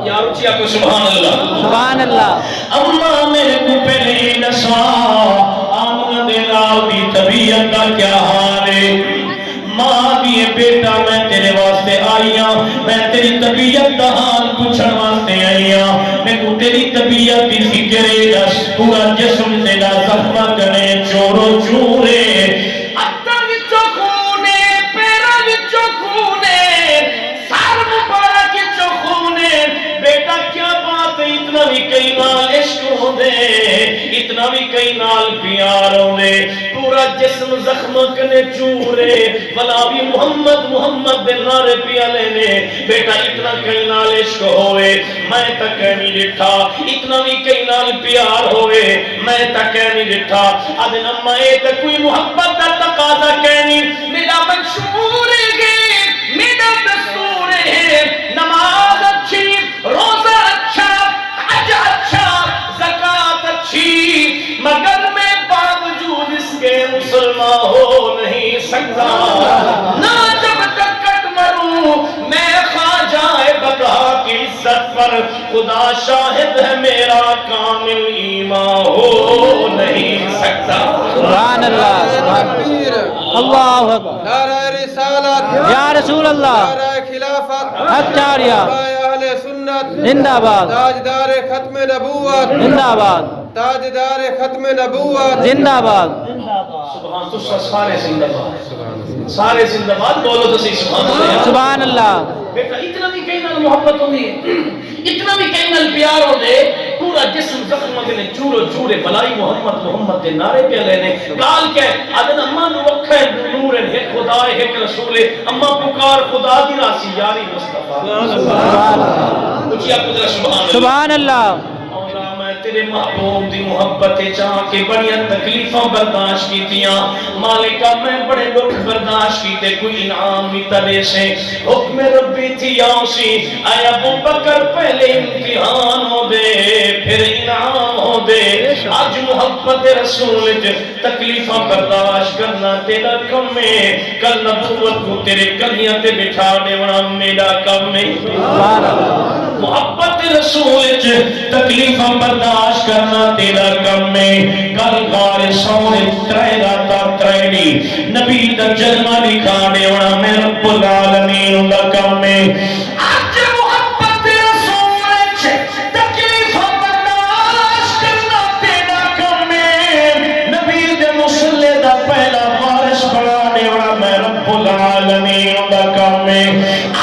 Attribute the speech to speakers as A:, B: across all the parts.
A: یا اچھی آپ کو سبحان اللہ
B: سبحان اللہ
A: اماں میرے کو پہلے نسا آمنہ دے نال دی طبیعت کا کیا حال ہے ماں دیئے بیٹا میں تیرے واسطے آئیاں میں تیری طبیعت کا حال پوچھن واسطے آئیاں میں کو تیری طبیعت دی فکرے دس پورا جسم تیرا زخمہ کرے چورو چورے اتر وچو خونے پیرا وچو خونے سار مبارک وچو خونے بیٹا کیا بات ہے اتنا بھی کئی نال عشق ہو دے اتنا بھی کئی نال پیار ہو دے پورا جسم زخم کنے چورے بلا بھی محمد محمد دے نارے پیا لینے بیٹا اتنا کئی نال عشق ہوئے میں تک نہیں ڈٹھا اتنا بھی کئی نال پیار ہوئے میں تک نہیں ڈٹھا ادن امائے تک کوئی محبت دا تقاضا کہنی میرا منشور ہے میرا دستور ہے نماز اچھی روزہ اچھا حج اچھا زکاة اچھی مگر میں باوجود اس کے مسلمان ہو نہیں سکتا نہ جب تک کٹ مروں میں خواجہ بقا کی عزت پر خدا شاہد ہے میرا کامل ایمان ہو نہیں سکتا
B: سبحان اللہ اللہ اکبر
C: نعرہ رسالت
B: یا رسول اللہ
C: نعرہ خلافت
B: حق جاریہ
C: اہل سنت
B: زندہ باد
C: تاجدار ختم نبوت
B: زندہ باد
C: تاجدار ختم نبوت
B: زندہ باد
A: سبحان تو سارے زندہ باد سارے زندہ باد بولو تو صحیح سبحان اللہ
B: سبحان اللہ
A: بیٹا اتنا بھی کہیں نال محبت ہوئی ہے اتنا بھی کہیں نال پیار ہو دے پورا جسم زخم مگنے چورو چورے بلائی محمد محمد دے نعرے پہ لینے گال کے ادن اماں نو وکھا ہے نور ہے خدا ہے ایک رسول ہے اماں پکار خدا دی راسی یاری مصطفیٰ
B: سبحان اللہ
A: کچھ یا قدر سبحان اللہ
B: سبحان اللہ
A: مولا میں تیرے محبوب دی محبت چاہ کے بڑیاں تکلیفاں برداشت کی تیاں مالکہ میں بڑے دکھ برداشت کی تے کوئی انعام بھی تبے سے حکم ربی تھی آؤسی اے ابو بکر پہلے امتحان ہو دے پھر انعام ہو دے آج محبت رسول تکلیفاں برداشت کرنا تیرا کم ہے کل نبوت کو تیرے کلیاں تے بٹھا دے وڑا میرا کم ہے محبت رسول تکلیفاں برداشت کرنا تیرا کم میں کل غار سونے ترائے راتا ترائے نبی دا جلمہ دکھانے وڑا میں رب العالمین دا کم میں آج محبت رسول تکلیفاں برداشت کرنا تیرا کم میں نبی دا مسلح دا پہلا وارث بڑھانے وڑا میں رب العالمین دا کم میں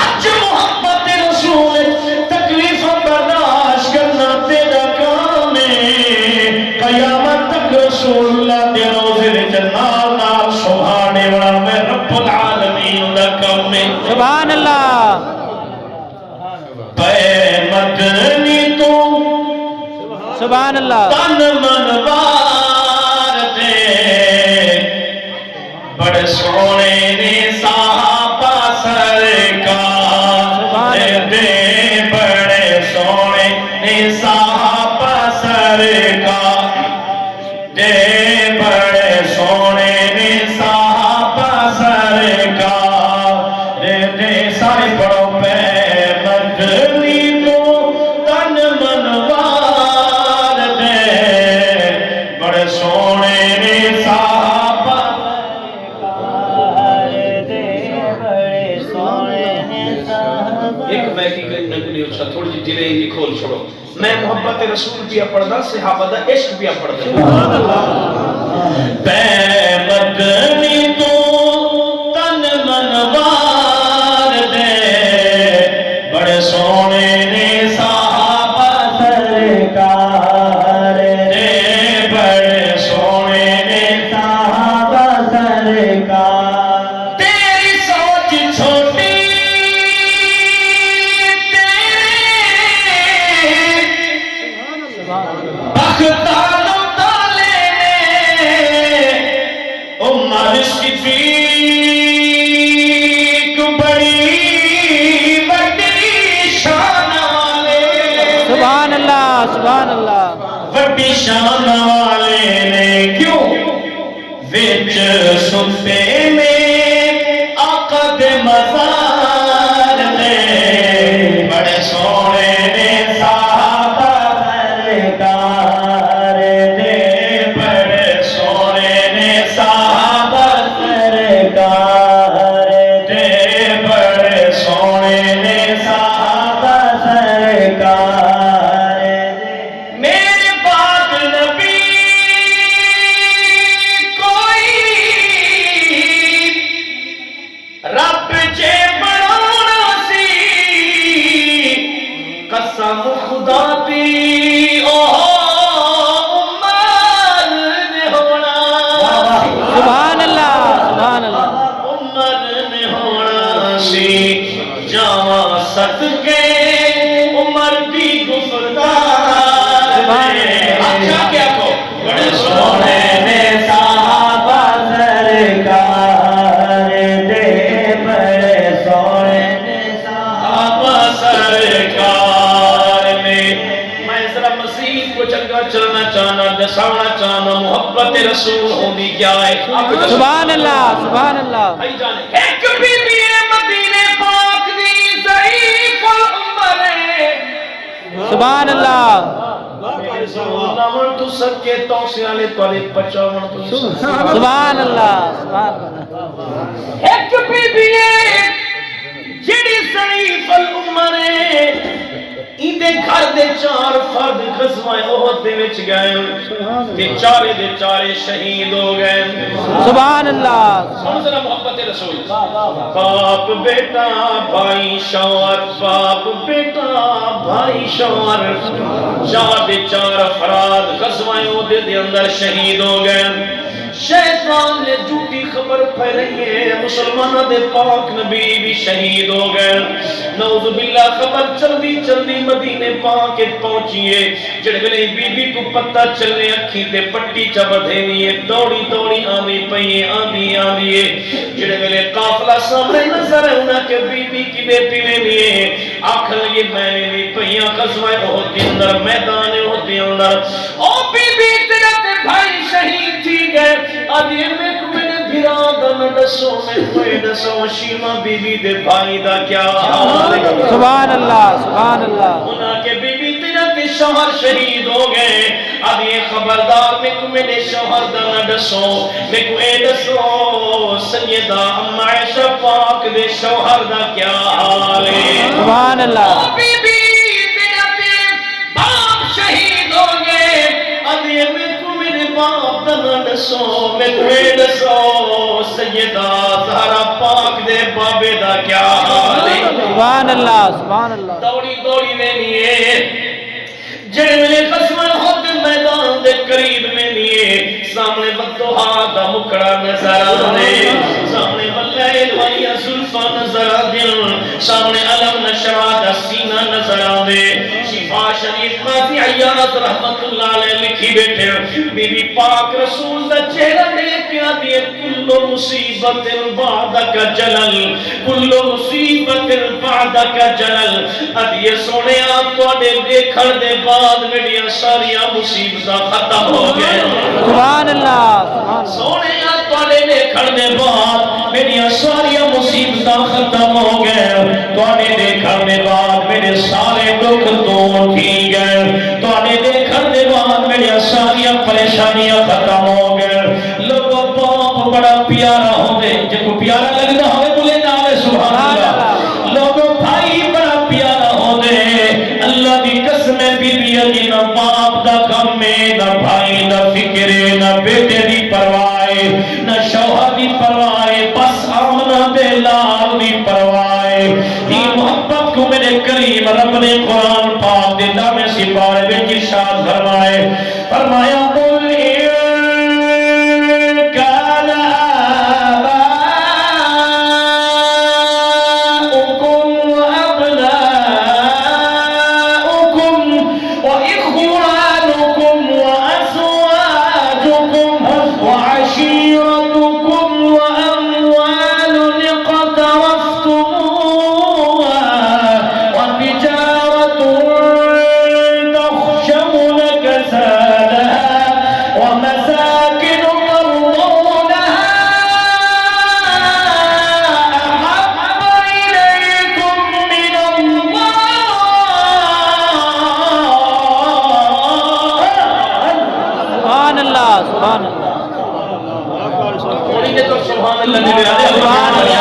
A: آج محبت رسول تکلیفاں برداشت کرنا تیرا کام ہے قیامت تک رسول اللہ دے روزے جنال نال سبحانے وڑا میں رب العالمین دا کام ہے
B: سبحان اللہ
A: پے مدنی تو
B: سبحان اللہ
A: تن منوار دے بڑے سونے نے صحابہ سرکار دے بڑے سونے نے صحابہ سرکار دے بڑے سونے نے صحابہ سرکار دے سارے پڑھو پہ مدنی تو تن منوار دے بڑے سونے نے صحابہ ایک میں کی کہیں نگو نہیں اچھا تھوڑی جی دلے ہی کھول چھوڑو میں محبت رسول بھی پڑھدا صحابہ دا عشق بھی پڑھدا پے مدنی تو تن منوار دے بڑے سونے نے صحابہ سرکار دے بڑے سونے نے صحابہ سرکار تیری سوچ چھوٹی بختانو تالے عمر صدیق بڑی بڑی شان والے
B: سبحان اللہ سبحان اللہ
A: بڑی شان والے نے کیوں وچ ستے میں آقا دے مزار دے بڑے سونے نے قسم خدا دی او عمر نے ہونا
B: سبحان اللہ سبحان اللہ
A: عمر نے ہونا سی جاواں صدقے عمر دی گفتار اچھا کیا کو بڑے سونے نے صحابہ سرکار دے بڑے سونے نے صحابہ سرکار نے میں ذرا مزید کو چنگا چلنا چاہنا دسانا چاہنا محبت رسول ہوندی کیا ہے
B: سبحان اللہ سبحان اللہ
A: بھائی جانے ایک بی بی مدینے پاک دی ضعیف العمر
B: سبحان اللہ
A: نامن تو سب کے توسے آلے توالے پچاون تو
B: سبحان اللہ سبحان اللہ
A: ایک بی بی جڑی ضعیف العمر ایندے گھر دے 4 فرد غزوہ احد دے وچ گئے تے چارے دے چارے شہید ہو گئے
B: سبحان اللہ
A: سن ذرا محبت رسول باپ بیٹا بھائی شوہر باپ بیٹا بھائی شوہر 4 دے 4 افراد غزوہ احد دے اندر شہید ہو گئے شیطان نے جھوٹی خبر پھیلائی ہے مسلمانوں دے پاک نبی بھی شہید ہو گئے نعوذ باللہ خبر چلدی چلدی مدینے پاک پہنچیے جڑے ویلے بی بی کو پتہ چلے اکھی تے پٹی چ بدھینی ہے دوڑی دوڑی آندی پئی آندی جڑے ویلے قافلہ سامنے نظر آنا کہ بی بی کی بیٹی وینی ہے آکھ لگے میں وینی پئیاں غزوہ احد دے اندر میدان احد دے اندر او بی بی تیرا تے بھائی شہید تھی گئے آدھے میں کو میں نے بھیران دا میں دسو میں کوئی دسو شیمہ بی بی دے بھائی دا کیا حال ہے
B: سبحان اللہ سبحان اللہ
A: انہاں کے بی بی تیرا کے شوہر شہید ہو گئے آدھے خبردار میں کو میں نے شوہر دا نہ دسو میں کو اے دسو سیدہ اما عائشہ پاک دے شوہر دا کیا حال ہے
B: سبحان اللہ
A: او بی بی تیرا کے باپ شہید ہو گئے آدھے میں باپ دا نہ دسو میں کوئی دسو سیدہ زہرا پاک دے بابے دا کیا حال ہے
B: سبحان اللہ سبحان اللہ
A: دوڑی دوڑی وینی ہے جڑے میرے قسمہ خود میدان دے قریب وینی ہے سامنے بدوہا دا مکڑا نظر آنے سامنے واللیل والیاں زلفہ نظر آدیں سامنے علم نشرہ دا سینہ نظر آنے شفا شریف قاضی عیاض رحمت اللہ علیہ لکھی بیٹھے بی بی پاک رسول دا چہرہ دیکھ آدھے کل مصیبت بعدک جلل کل مصیبت بعدک جلل آدھے سونے آپ تو آدھے دیکھر دے بعد میڈیا ساریاں مصیبتہ ختم ہو گئے
B: سبحان اللہ
A: سونے آپ تو آدھے دیکھر دے بعد میڈیا ساریاں مصیبتہ ختم ہو گئے تو آدھے دیکھر دے بعد میرے سارے دکھ تو ٹھیک ہے تو آنے دیکھر دے بعد میری ساریاں پریشانیاں ختم ہو گئے لوگوں باپ بڑا پیارا ہو دے جب کو پیارا لگنا ہوئے بولے نالے سبحان اللہ لوگوں بھائی بڑا پیارا ہو دے اللہ دی قسم بی بی علی نہ باپ دا غم میں نہ بھائی نہ فکر نہ بیٹے دی پروائے نہ شوہر دی پروائے بس آمنہ دے لال دی پروائے ہی محبت کو میرے کریم رب نے قرآن پاک دیتا میں سپارے میں ارشاد فرمائے فرمایا قل ان کان آباؤکم وابناؤکم واخوانکم وازواجکم وعشیرتکم واموال اقترفتموها وتجارة تخشون كسادها ومساكن ترضونها أحب إليكم من الله
B: سبحان اللہ سبحان اللہ
A: تھوڑی دیر تو سبحان اللہ نے میرا
B: سبحان اللہ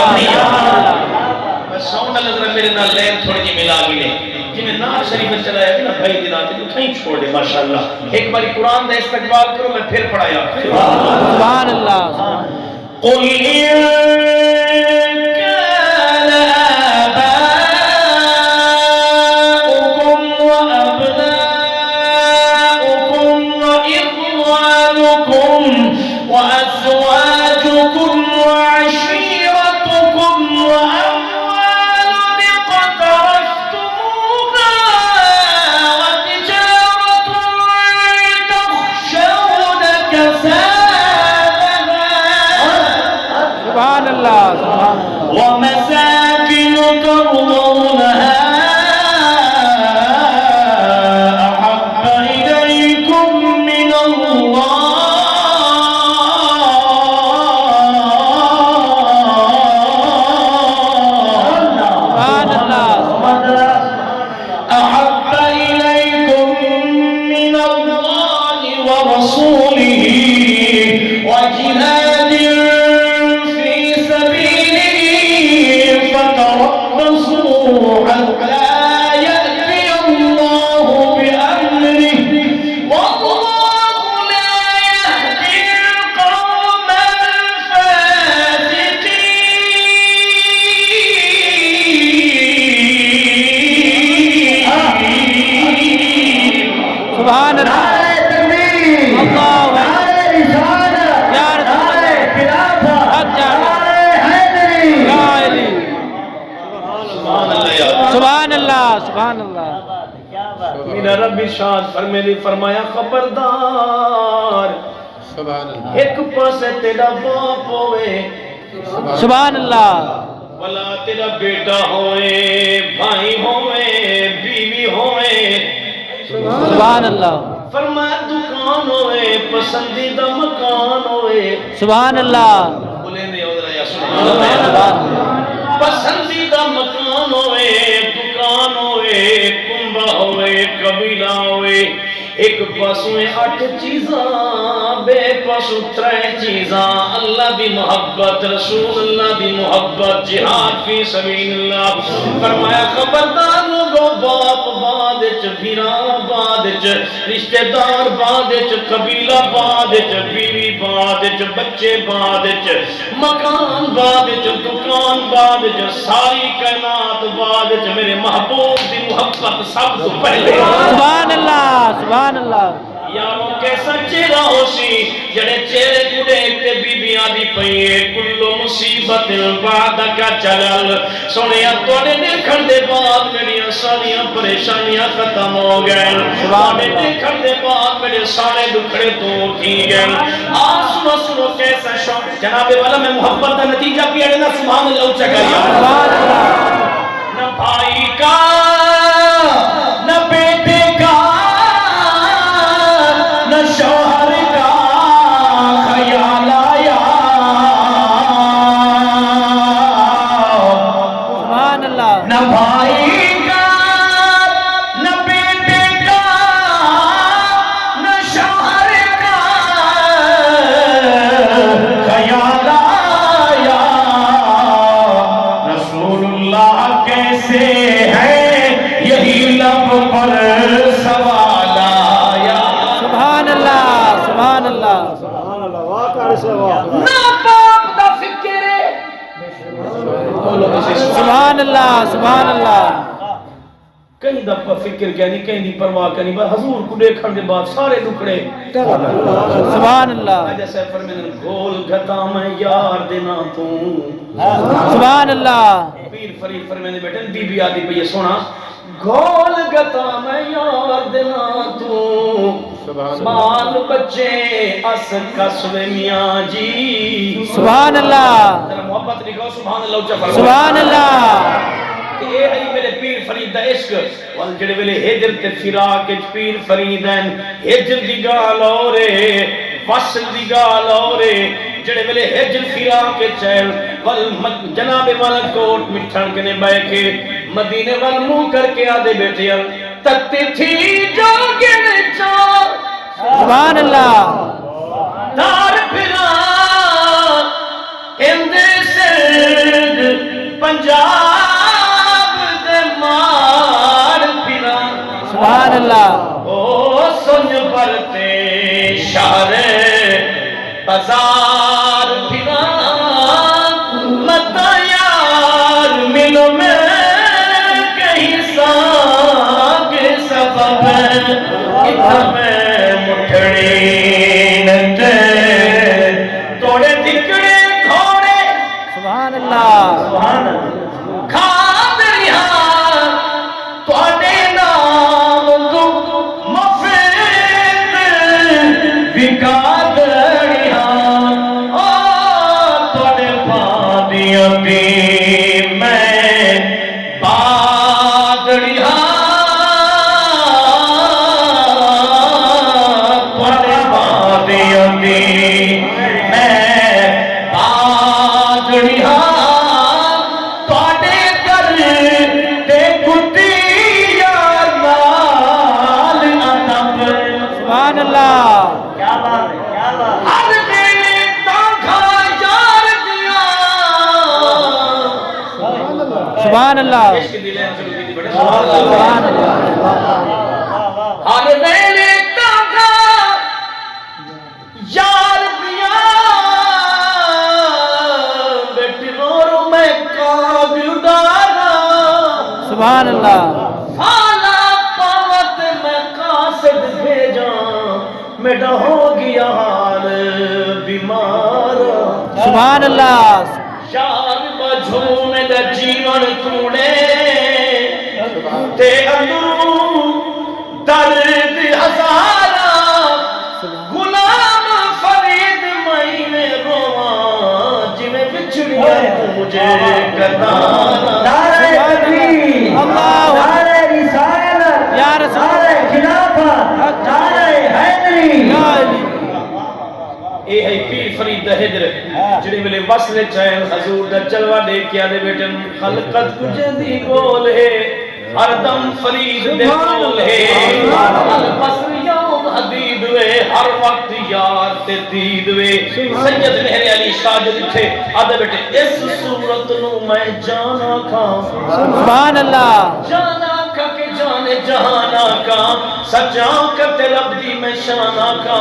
A: بس ساؤنڈ اللہ ذرا میرے نال لین تھوڑی جی ملا گی لے جی میں نار شریف چلایا بھی نا بھائی دناتے تو کہیں چھوڑ دے ماشاءاللہ ایک باری قرآن دا استقبال کرو میں پھر پڑھایا
B: سبحان اللہ
A: قل إن كان آباؤكم
B: سبحان اللہ اللہ یا رسول اللہ حق جانے یا علی سبحان اللہ سبحان اللہ
A: میرا رب ارشاد فرمایا خبردار
C: سبحان اللہ
A: ایک پاسے تیرا باپ ہوئے
B: سبحان اللہ
A: ولا تیرا بیٹا ہوئے بھائی ہوئے بیوی ہوئے
B: سبحان اللہ
A: فرمایا دکان ہوئے پسندیدہ مکان ہوئے
B: سبحان اللہ
A: بولے نہیں ہو رہا یا سبحان اللہ پسندیدہ مکان ہوئے دکان ہوئے کنبہ ہوئے قبیلہ ہوئے ایک پاسوں 8 چیزاں بے پاسوں 3 چیزاں اللہ دی محبت رسول اللہ دی محبت جہاد فی سبیل اللہ فرمایا خبردار لوگوں باپ بعد وچ بھیرا بعد وچ رشتہ دار بعد وچ قبیلہ بعد وچ بیوی بعد وچ بچے بعد وچ مکان بعد وچ دکان بعد وچ ساری کائنات بعد وچ میرے محبوب دی محبت سب تو پہلے
B: سبحان اللہ سبحان اللہ
A: یارو کیسا چہرہ ہو سی جڑے چہرے کڑے تے بیبیاں دی پئیے کلو مصیبت بعد کا چلل سونیا توڑے دیکھن دے بعد میری ساریاں پریشانیاں ختم ہو گئے توڑے دیکھن دے بعد میرے سارے دکھڑے تو کی گئے سنو سنو کیسا شوق جناب والا میں محبت کا نتیجہ پیڑے نا سبحان اللہ اونچا کریا
B: سبحان اللہ
A: نہ بھائی کا نہ بیٹے کا نہ شوہر کا خیال آیا
B: سبحان اللہ
A: نہ بھائی کا نہ بیٹے کا نہ شوہر کا خیال آیا رسول اللہ کیسے ہے یہی لب پر سوال آیا
B: سبحان اللہ سبحان اللہ
A: نہ باپ دا فکر
B: سبحان اللہ سبحان اللہ
A: کہیں دفعہ فکر کہنی کہیں دی پرواہ کرنی بس حضور کو دیکھن دے بعد سارے دکھڑے
B: سبحان اللہ
A: جیسے فرمیدن گول گھتا میں یار دینا تو
B: سبحان اللہ
A: پیر فرید فرمیدن بیٹن بی بی آدھی پہ یہ سونا گول گھتا میں یار دینا تو بال بچے اس قصوے میاں جی
B: سبحان اللہ
A: ذرا محبت لکھو سبحان اللہ اچھا فرمائے
B: سبحان اللہ
A: کہ اے ہے میرے پیر فرید دا عشق وال جڑے ویلے ہجر تے فراق وچ پیر فرید ہیں ہجر دی گال اورے وصل دی گال اورے جڑے ویلے ہجر فراق وچ ہے ول جناب ملک کوٹ مٹھن کنے بیٹھ کے مدینے وال منہ کر کے آدے بیٹھے تکتے تھی جو گن چار
B: سبحان اللہ
A: دار پھرا ہند سندھ پنجاب دے مار پھرا
B: سبحان اللہ
A: او سن برتے شہر بازار پھرا متا یار ملو میں کہیں ساگ سبب اتنا میں مٹھڑی نتے توڑے دکڑے کھوڑے
B: سبحان اللہ
A: کھادریاں توڑے نام دکھ مفید وکادریاں توڑے پادیاں دی میں پادریاں توڑے پادیاں دی میں پادریاں
B: سبحان اللہ سبحان اللہ سبحان
A: یار دیا بیٹی رو رو میں کاغ اڈارا
B: سبحان اللہ
A: فالا پاوت میں قاصد بھیج بیٹا ہو گیا حال بیمار
B: سبحان اللہ
A: شاد بجھوم دا جیون کوڑے تے اندروں درد ہزارا غلام فرید میں رواں جویں بچڑیاں مجھے کتانا
D: نعرہ تکبیر
B: اللہ
D: نعرہ رسالت
B: یا رسول
D: نعرہ خلافت نعرہ حیدری
A: اے ہے پیر فرید دا ہجر جڑے ویلے وصل چین حضور دا جلوہ دیکھیا دے بیٹن خلقت کچھ دی بول ہے ہر دم فرید دے بول ہے البصر یوم حدید وے ہر وقت یار تے دید وے سید مہر علی شاہ جو لکھے آدھے بیٹے اس صورت نو میں جانا کھاں
B: سبحان اللہ
A: جانا کا کہ جانے جہانا کا سجاں کا تیل عبدی میں شانا کا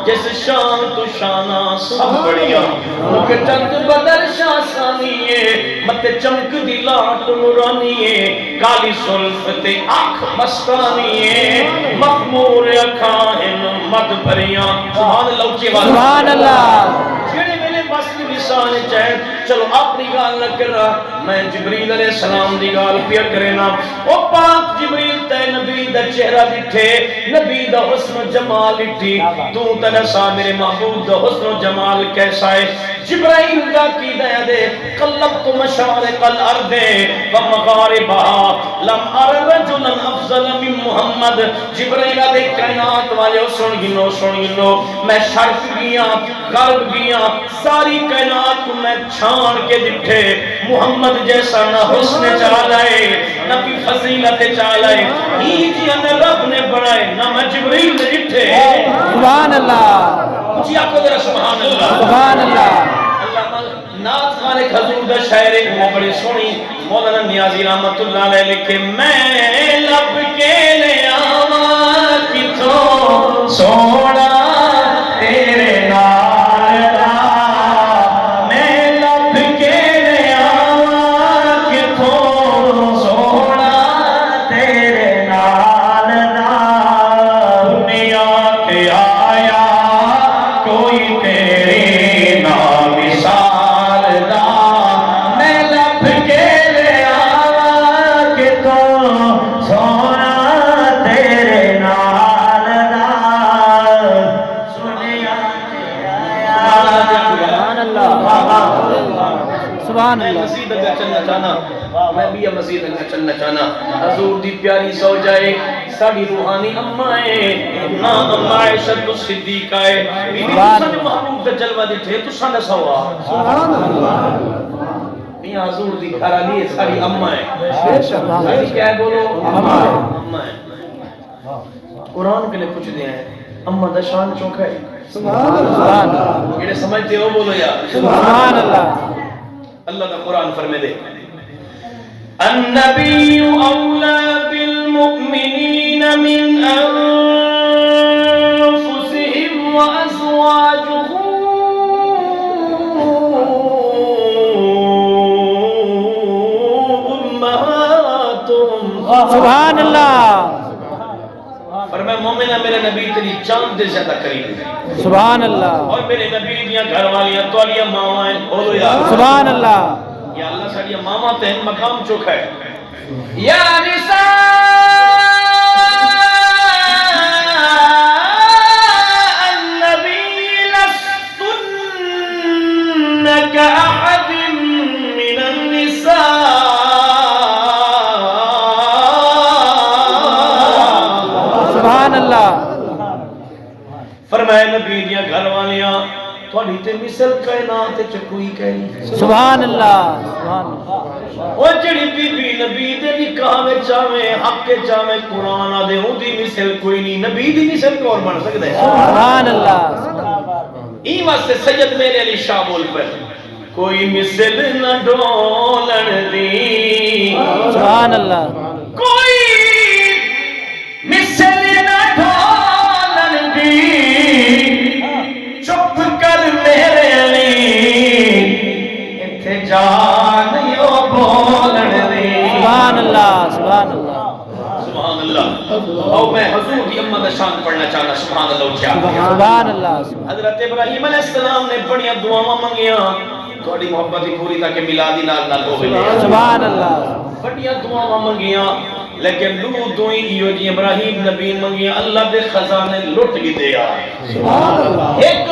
A: جس شان تو شانا سب بڑیا مک چند بدر شاہ سانیے مت چمک دی لاٹ نورانیے کالی سلف تے آنکھ مستانیے مخمور اکھاہن مد بھریاں سبحان اللہ اچھے والا
B: سبحان اللہ
A: جڑے میرے بس کی نشان چاہے چلو اپنی گال نہ کر رہا میں جبریل علیہ السلام دی گال پیا کرے نا او پاک جبریل تے نبی دا چہرہ دٹھے نبی دا حسن و جمال دٹھی تو تنسا میرے محبوب دا حسن و جمال کیسا ہے جبرائیل دا کی دیا دے قلبت مشارق الارض ومغاربها لم ار رجلا افضل من محمد جبرائیل دے کائنات والے سن گنو میں شرق گیا غرب گیا ساری کائنات کو میں چھان کے دکھے محمد جیسا نہ حسن چالائے نہ بھی فضیلت چالائے ہی جی ہمیں رب نے بڑھائے نہ میں جبریل نے دکھے
B: سبحان اللہ
A: مجھے آپ کو ذرا سبحان اللہ
B: سبحان اللہ
A: نات خالق حضور دا شاعر وہ بڑی سونی مولانا نیازی رحمت اللہ علیہ لکھے میں لب کے لے آواں کتوں سونا تیرے نال دا میں لب کے لے آواں کتوں سونا تیرے نال دا دنیا تے آیا کوئی تیری نام مثال دا میں لب کے لے آواں کہ تو سونا تیرے نال دا سنیا
B: سبحان اللہ سبحان
A: میں
B: اللہ
A: مسجد اگر چلنا چاہنا میں بھی مسجد اگر چلنا چاہنا حضور دی پیاری زوجائے ساڑی روحانی امائے نا اماں عائشہ صدیقہ ہے بی بی سن محبوب دا جلوہ دیتے تو سن سوا میاں حضور دی گھر علی ساڑی اماں ہے ساڑی کیا ہے بولو اماں ہے قرآن کے لئے کچھ دیا ہے اماں دا شان چوکھا ہے
B: سبحان اللہ
A: یہ سمجھتے ہو بولو یا
B: سبحان اللہ
A: اللہ کا قرآن فرمے دے النبی اولا بالمؤمنین من انفسهم وازواجه امہاتهم
B: سبحان اللہ
A: فرمایا مومنہ میرے نبی تیری جان دے زیادہ قریب ہے
B: سبحان اللہ
A: اور میرے نبی دیاں گھر والیاں تولیاں ماما ہیں بولو یا
B: سبحان اللہ
A: یا اللہ ساڑی ماما تے مقام چوکھا ہے یا نساء النبی لستن کأحد من النساء
B: سبحان اللہ
A: فرمائے نبی دیاں گھر والیاں تھوڑی تے مثل کائنات چ کوئی کہیں
B: سبحان اللہ سبحان اللہ
A: وہ جڑی بی بی نبی دے نکاح میں چاہے حق کے چاہے قرآن دے ہوں دی مثل کوئی نہیں نبی دی مثل کور بن سکتا ہے
B: سبحان اللہ
A: ای واسطے سید میرے علی شاہ بول پر کوئی مثل نہ ڈولن دی
B: سبحان اللہ
A: کوئی مثل نہ ڈولن دی چپ کر میرے علی اتھے جان یو بولن دی
B: سبحان اللہ سبحان اللہ
A: سبحان اللہ اور میں حضور کی امت شان پڑھنا چاہتا سبحان اللہ کیا
B: سبحان اللہ
A: حضرت ابراہیم علیہ السلام نے بڑی دعاواں منگیاں تھوڑی محبت ہی پوری تاکہ میلادی نال نال ہو گئی
B: سبحان اللہ
A: بڑی دعاواں منگیاں لیکن لوط دوئی ایو جی ابراہیم نبی منگیاں اللہ دے خزانے لٹ گئی دیا سبحان اللہ ایک